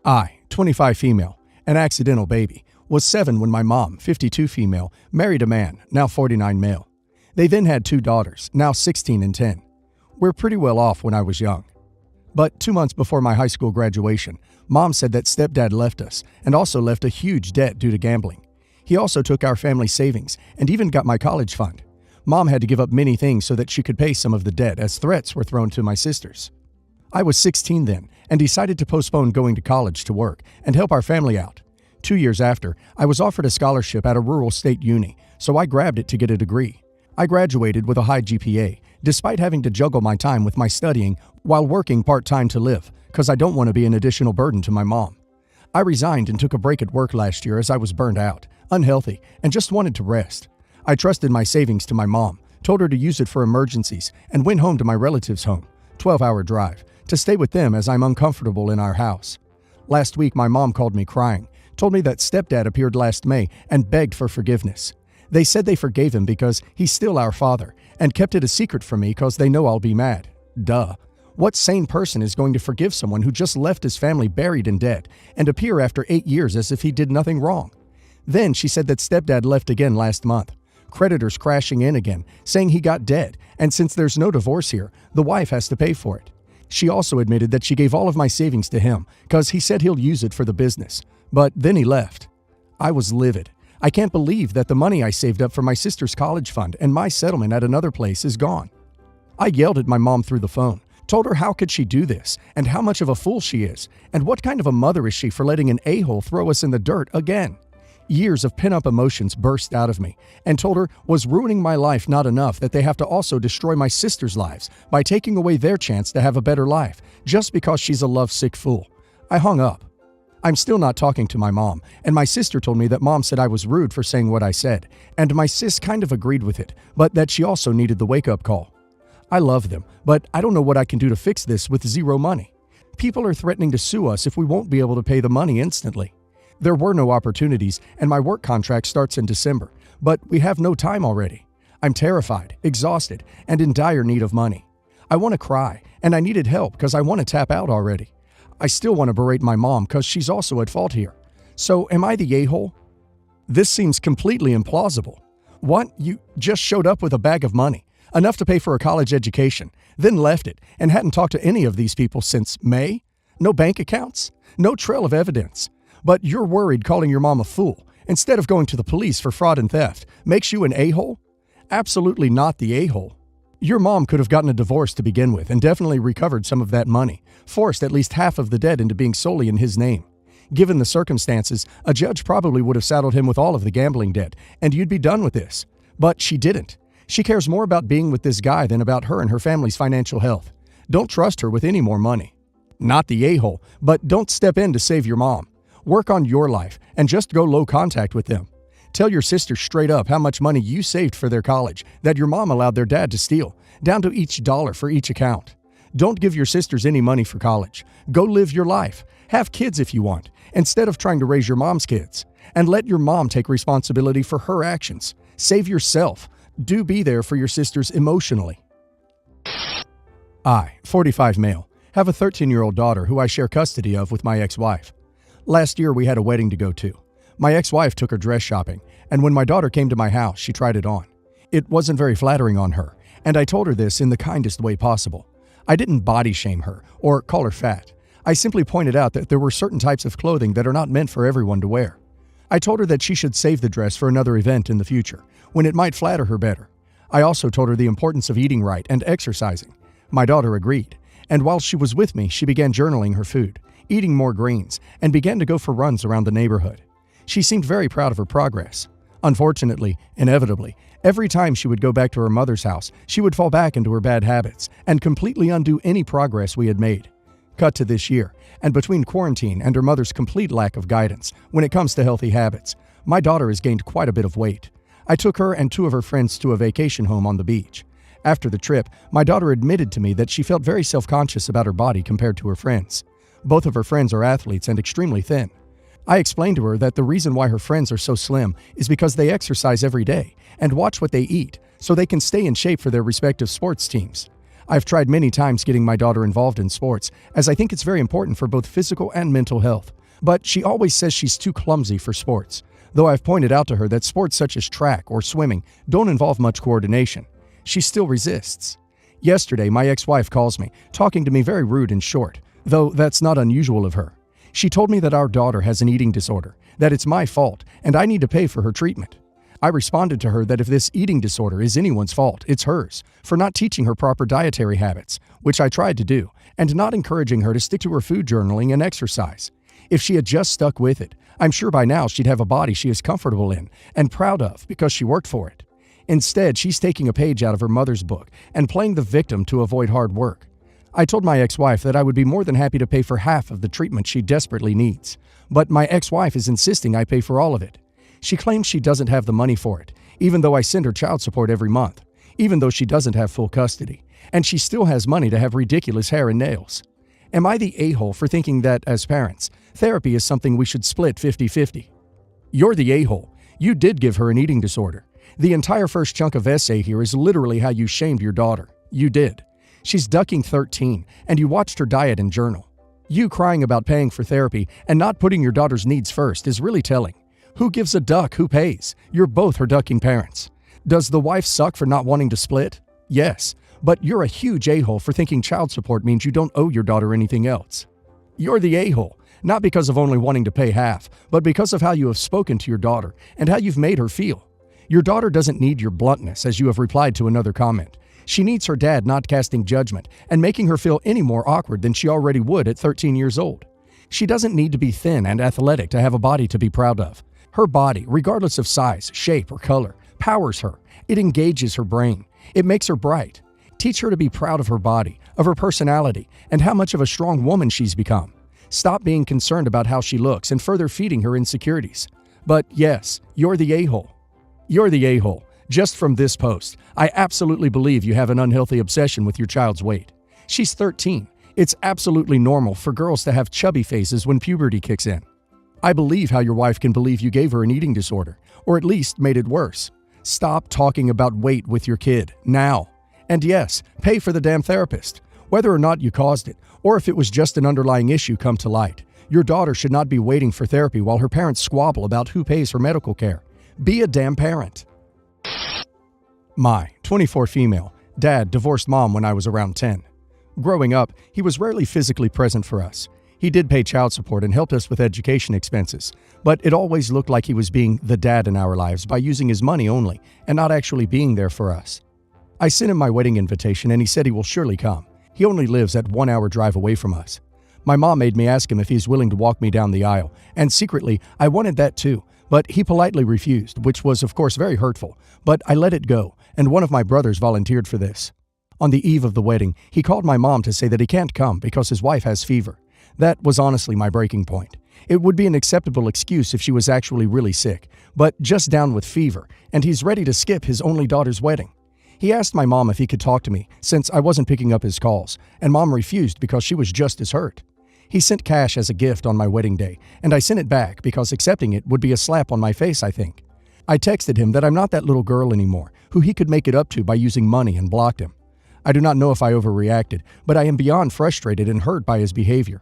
I, 25 female, an accidental baby, was 7 when my mom, 52 female, married a man, now 49 male. They then had 2 daughters, now 16 and 10. We're pretty well off when I was young. But 2 months before my high school graduation, Mom said that stepdad left us and also left a huge debt due to gambling. He also took our family savings and even got my college fund. Mom had to give up many things so that she could pay some of the debt, as threats were thrown to my sisters. I was 16 then and decided to postpone going to college to work and help our family out. 2 years after, I was offered a scholarship at a rural state uni, so I grabbed it to get a degree. I graduated with a high GPA, despite having to juggle my time with my studying while working part-time to live, because I don't want to be an additional burden to my mom. I resigned and took a break at work last year as I was burned out, unhealthy, and just wanted to rest. I trusted my savings to my mom, told her to use it for emergencies, and went home to my relative's home, 12-hour drive, to stay with them as I'm uncomfortable in our house. Last week, my mom called me crying, told me that stepdad appeared last May and begged for forgiveness. They said they forgave him because he's still our father and kept it a secret from me because they know I'll be mad. Duh. What sane person is going to forgive someone who just left his family buried in debt and appear after 8 years as if he did nothing wrong? Then she said that stepdad left again last month. Creditors crashing in again, saying he got dead, and since there's no divorce here, the wife has to pay for it. She also admitted that she gave all of my savings to him because he said he'll use it for the business. But then he left. I was livid. I can't believe that the money I saved up for my sister's college fund and my settlement at another place is gone. I yelled at my mom through the phone, told her how could she do this and how much of a fool she is and what kind of a mother is she for letting an a-hole throw us in the dirt again. Years of pent-up emotions burst out of me and told her was ruining my life not enough that they have to also destroy my sister's lives by taking away their chance to have a better life just because she's a lovesick fool. I hung up. I'm still not talking to my mom, and my sister told me that mom said I was rude for saying what I said, and my sis kind of agreed with it, but that she also needed the wake-up call. I love them, but I don't know what I can do to fix this with zero money. People are threatening to sue us if we won't be able to pay the money instantly. There were no opportunities, and my work contract starts in December, but we have no time already. I'm terrified, exhausted, and in dire need of money. I want to cry, and I needed help because I want to tap out already. I still want to berate my mom because she's also at fault here. So am I the a-hole? This seems completely implausible. What? You just showed up with a bag of money, enough to pay for a college education, then left it and hadn't talked to any of these people since May? No bank accounts? No trail of evidence? But you're worried calling your mom a fool instead of going to the police for fraud and theft makes you an a-hole? Absolutely not the a-hole. Your mom could have gotten a divorce to begin with and definitely recovered some of that money, forced at least half of the debt into being solely in his name. Given the circumstances, a judge probably would have saddled him with all of the gambling debt, and you'd be done with this. But she didn't. She cares more about being with this guy than about her and her family's financial health. Don't trust her with any more money. Not the a-hole, but don't step in to save your mom. Work on your life and just go low contact with them. Tell your sister straight up how much money you saved for their college that your mom allowed their dad to steal, down to each dollar for each account. Don't give your sisters any money for college. Go live your life. Have kids if you want, instead of trying to raise your mom's kids. And let your mom take responsibility for her actions. Save yourself. Do be there for your sisters emotionally. I, 45 male, have a 13-year-old daughter who I share custody of with my ex-wife. Last year we had a wedding to go to. My ex-wife took her dress shopping, and when my daughter came to my house, she tried it on. It wasn't very flattering on her, and I told her this in the kindest way possible. I didn't body shame her or call her fat. I simply pointed out that there were certain types of clothing that are not meant for everyone to wear. I told her that she should save the dress for another event in the future, when it might flatter her better. I also told her the importance of eating right and exercising. My daughter agreed, and while she was with me, she began journaling her food, eating more greens, and began to go for runs around the neighborhood. She seemed very proud of her progress. Unfortunately, inevitably, every time she would go back to her mother's house, she would fall back into her bad habits and completely undo any progress we had made. Cut to this year, and between quarantine and her mother's complete lack of guidance when it comes to healthy habits, my daughter has gained quite a bit of weight. I took her and 2 of her friends to a vacation home on the beach. After the trip, my daughter admitted to me that she felt very self-conscious about her body compared to her friends. Both of her friends are athletes and extremely thin. I explained to her that the reason why her friends are so slim is because they exercise every day and watch what they eat so they can stay in shape for their respective sports teams. I've tried many times getting my daughter involved in sports, as I think it's very important for both physical and mental health. But she always says she's too clumsy for sports, though I've pointed out to her that sports such as track or swimming don't involve much coordination. She still resists. Yesterday, my ex-wife calls me, talking to me very rude and short, though that's not unusual of her. She told me that our daughter has an eating disorder, that it's my fault, and I need to pay for her treatment. I responded to her that if this eating disorder is anyone's fault, it's hers, for not teaching her proper dietary habits, which I tried to do, and not encouraging her to stick to her food journaling and exercise. If she had just stuck with it, I'm sure by now she'd have a body she is comfortable in and proud of because she worked for it. Instead, she's taking a page out of her mother's book and playing the victim to avoid hard work. I told my ex-wife that I would be more than happy to pay for half of the treatment she desperately needs, but my ex-wife is insisting I pay for all of it. She claims she doesn't have the money for it, even though I send her child support every month, even though she doesn't have full custody, and she still has money to have ridiculous hair and nails. Am I the a-hole for thinking that, as parents, therapy is something we should split 50-50? You're the a-hole. You did give her an eating disorder. The entire first chunk of essay here is literally how you shamed your daughter. You did. She's ducking 13, and you watched her diet and journal. You crying about paying for therapy and not putting your daughter's needs first is really telling. Who gives a duck who pays? You're both her ducking parents. Does the wife suck for not wanting to split? Yes, but you're a huge a-hole for thinking child support means you don't owe your daughter anything else. You're the a-hole, not because of only wanting to pay half, but because of how you have spoken to your daughter and how you've made her feel. Your daughter doesn't need your bluntness, as you have replied to another comment. She needs her dad not casting judgment and making her feel any more awkward than she already would at 13 years old. She doesn't need to be thin and athletic to have a body to be proud of. Her body, regardless of size, shape, or color, powers her. It engages her brain. It makes her bright. Teach her to be proud of her body, of her personality, and how much of a strong woman she's become. Stop being concerned about how she looks and further feeding her insecurities. But yes, you're the a-hole. You're the a-hole. Just from this post, I absolutely believe you have an unhealthy obsession with your child's weight. She's 13. It's absolutely normal for girls to have chubby faces when puberty kicks in. I believe how your wife can believe you gave her an eating disorder, or at least made it worse. Stop talking about weight with your kid, now. And yes, pay for the damn therapist. Whether or not you caused it, or if it was just an underlying issue come to light, your daughter should not be waiting for therapy while her parents squabble about who pays for medical care. Be a damn parent. My 24 female dad divorced mom when I was around 10. Growing up, he was rarely physically present for us. He did pay child support and helped us with education expenses, but it always looked like he was being the dad in our lives by using his money only and not actually being there for us. I sent him my wedding invitation and he said he will surely come. He only lives at 1 hour drive away from us. My mom made me ask him if he's willing to walk me down the aisle, and secretly, I wanted that too, but he politely refused, which was of course very hurtful, but I let it go, and one of my brothers volunteered for this. On the eve of the wedding, he called my mom to say that he can't come because his wife has fever. That was honestly my breaking point. It would be an acceptable excuse if she was actually really sick, but just down with fever, and he's ready to skip his only daughter's wedding. He asked my mom if he could talk to me, since I wasn't picking up his calls, and mom refused because she was just as hurt. He sent cash as a gift on my wedding day, and I sent it back because accepting it would be a slap on my face, I think. I texted him that I'm not that little girl anymore, who he could make it up to by using money, and blocked him. I do not know if I overreacted, but I am beyond frustrated and hurt by his behavior.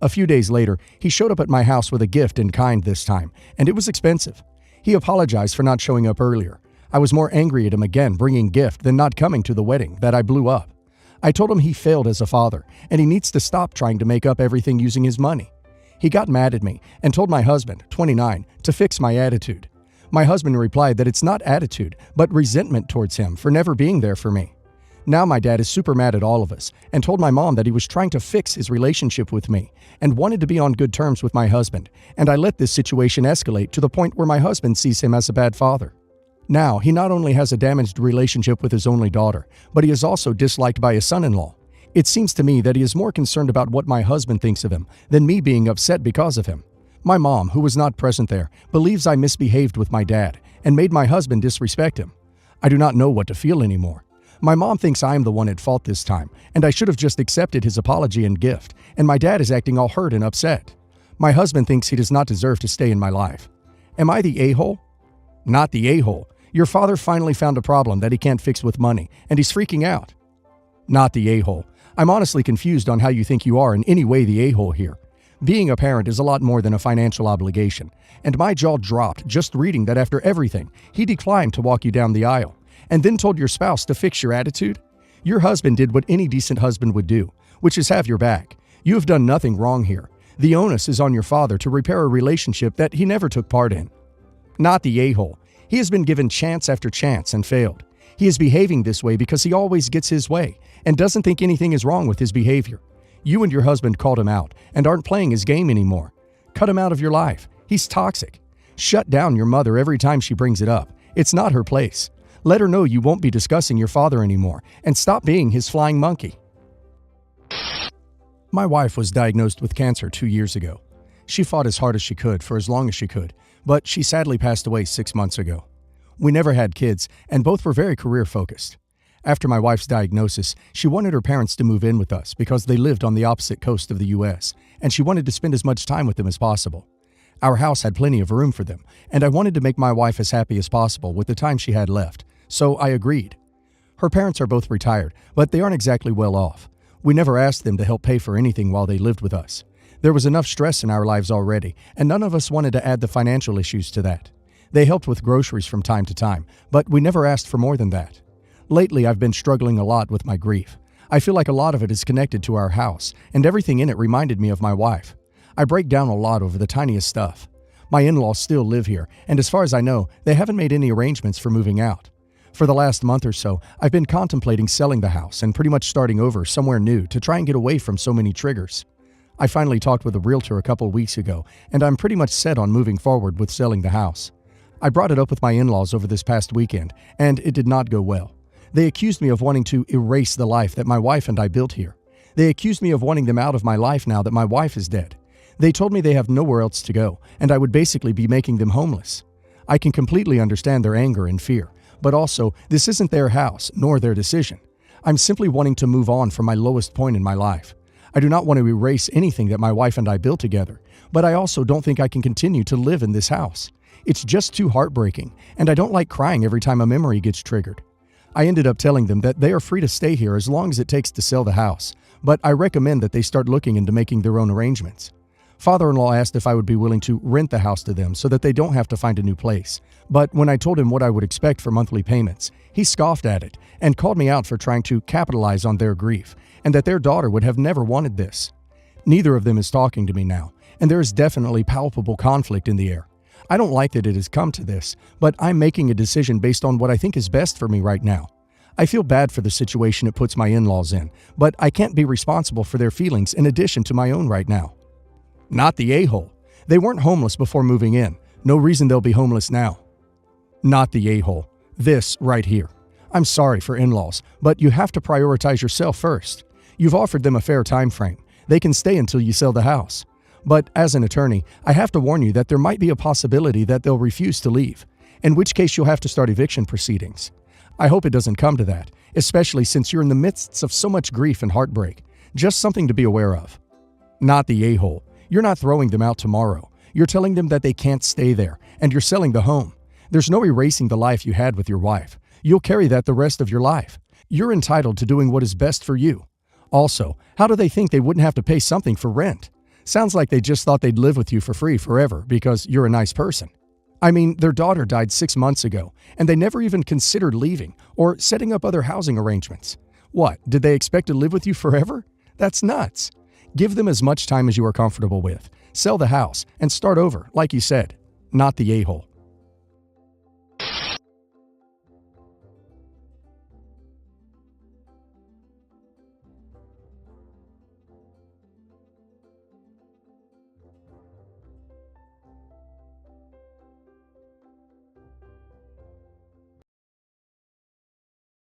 A few days later, he showed up at my house with a gift in kind this time, and it was expensive. He apologized for not showing up earlier. I was more angry at him again bringing gift than not coming to the wedding that I blew up. I told him he failed as a father, and he needs to stop trying to make up everything using his money. He got mad at me and told my husband, 29, to fix my attitude. My husband replied that it's not attitude, but resentment towards him for never being there for me. Now my dad is super mad at all of us and told my mom that he was trying to fix his relationship with me and wanted to be on good terms with my husband, and I let this situation escalate to the point where my husband sees him as a bad father. Now, he not only has a damaged relationship with his only daughter, but he is also disliked by his son-in-law. It seems to me that he is more concerned about what my husband thinks of him than me being upset because of him. My mom, who was not present there, believes I misbehaved with my dad and made my husband disrespect him. I do not know what to feel anymore. My mom thinks I am the one at fault this time, and I should have just accepted his apology and gift, and my dad is acting all hurt and upset. My husband thinks he does not deserve to stay in my life. Am I the a-hole? Not the a-hole. Your father finally found a problem that he can't fix with money, and he's freaking out. Not the a-hole. I'm honestly confused on how you think you are in any way the a-hole here. Being a parent is a lot more than a financial obligation, and my jaw dropped just reading that after everything, he declined to walk you down the aisle, and then told your spouse to fix your attitude. Your husband did what any decent husband would do, which is have your back. You have done nothing wrong here. The onus is on your father to repair a relationship that he never took part in. Not the a-hole. He has been given chance after chance and failed. He is behaving this way because he always gets his way and doesn't think anything is wrong with his behavior. You and your husband called him out and aren't playing his game anymore. Cut him out of your life. He's toxic. Shut down your mother every time she brings it up. It's not her place. Let her know you won't be discussing your father anymore and stop being his flying monkey. My wife was diagnosed with cancer 2 years ago. She fought as hard as she could for as long as she could, but she sadly passed away 6 months ago. We never had kids, and both were very career-focused. After my wife's diagnosis, she wanted her parents to move in with us because they lived on the opposite coast of the U.S., and she wanted to spend as much time with them as possible. Our house had plenty of room for them, and I wanted to make my wife as happy as possible with the time she had left, so I agreed. Her parents are both retired, but they aren't exactly well off. We never asked them to help pay for anything while they lived with us. There was enough stress in our lives already, and none of us wanted to add the financial issues to that. They helped with groceries from time to time, but we never asked for more than that. Lately, I've been struggling a lot with my grief. I feel like a lot of it is connected to our house, and everything in it reminded me of my wife. I break down a lot over the tiniest stuff. My in-laws still live here, and as far as I know, they haven't made any arrangements for moving out. For the last month or so, I've been contemplating selling the house and pretty much starting over somewhere new to try and get away from so many triggers. I finally talked with a realtor a couple weeks ago, and I'm pretty much set on moving forward with selling the house. I brought it up with my in-laws over this past weekend, and it did not go well. They accused me of wanting to erase the life that my wife and I built here. They accused me of wanting them out of my life now that my wife is dead. They told me they have nowhere else to go, and I would basically be making them homeless. I can completely understand their anger and fear, but also, this isn't their house, nor their decision. I'm simply wanting to move on from my lowest point in my life. I do not want to erase anything that my wife and I built together, but I also don't think I can continue to live in this house. It's just too heartbreaking, and I don't like crying every time a memory gets triggered. I ended up telling them that they are free to stay here as long as it takes to sell the house, but I recommend that they start looking into making their own arrangements. Father-in-law asked if I would be willing to rent the house to them so that they don't have to find a new place, but when I told him what I would expect for monthly payments, he scoffed at it and called me out for trying to capitalize on their grief, and that their daughter would have never wanted this. Neither of them is talking to me now, and there is definitely palpable conflict in the air. I don't like that it has come to this, but I'm making a decision based on what I think is best for me right now. I feel bad for the situation it puts my in-laws in, but I can't be responsible for their feelings in addition to my own right now. Not the a-hole. They weren't homeless before moving in. No reason they'll be homeless now. Not the a-hole. This right here. I'm sorry for in-laws, but you have to prioritize yourself first. You've offered them a fair time frame. They can stay until you sell the house. But as an attorney, I have to warn you that there might be a possibility that they'll refuse to leave, in which case you'll have to start eviction proceedings. I hope it doesn't come to that, especially since you're in the midst of so much grief and heartbreak. Just something to be aware of. Not the a-hole. You're not throwing them out tomorrow. You're telling them that they can't stay there, and you're selling the home. There's no erasing the life you had with your wife. You'll carry that the rest of your life. You're entitled to doing what is best for you. Also, how do they think they wouldn't have to pay something for rent? Sounds like they just thought they'd live with you for free forever because you're a nice person. I mean, their daughter died 6 months ago, and they never even considered leaving or setting up other housing arrangements. What, did they expect to live with you forever? That's nuts. Give them as much time as you are comfortable with. Sell the house and start over, like you said. Not the a-hole.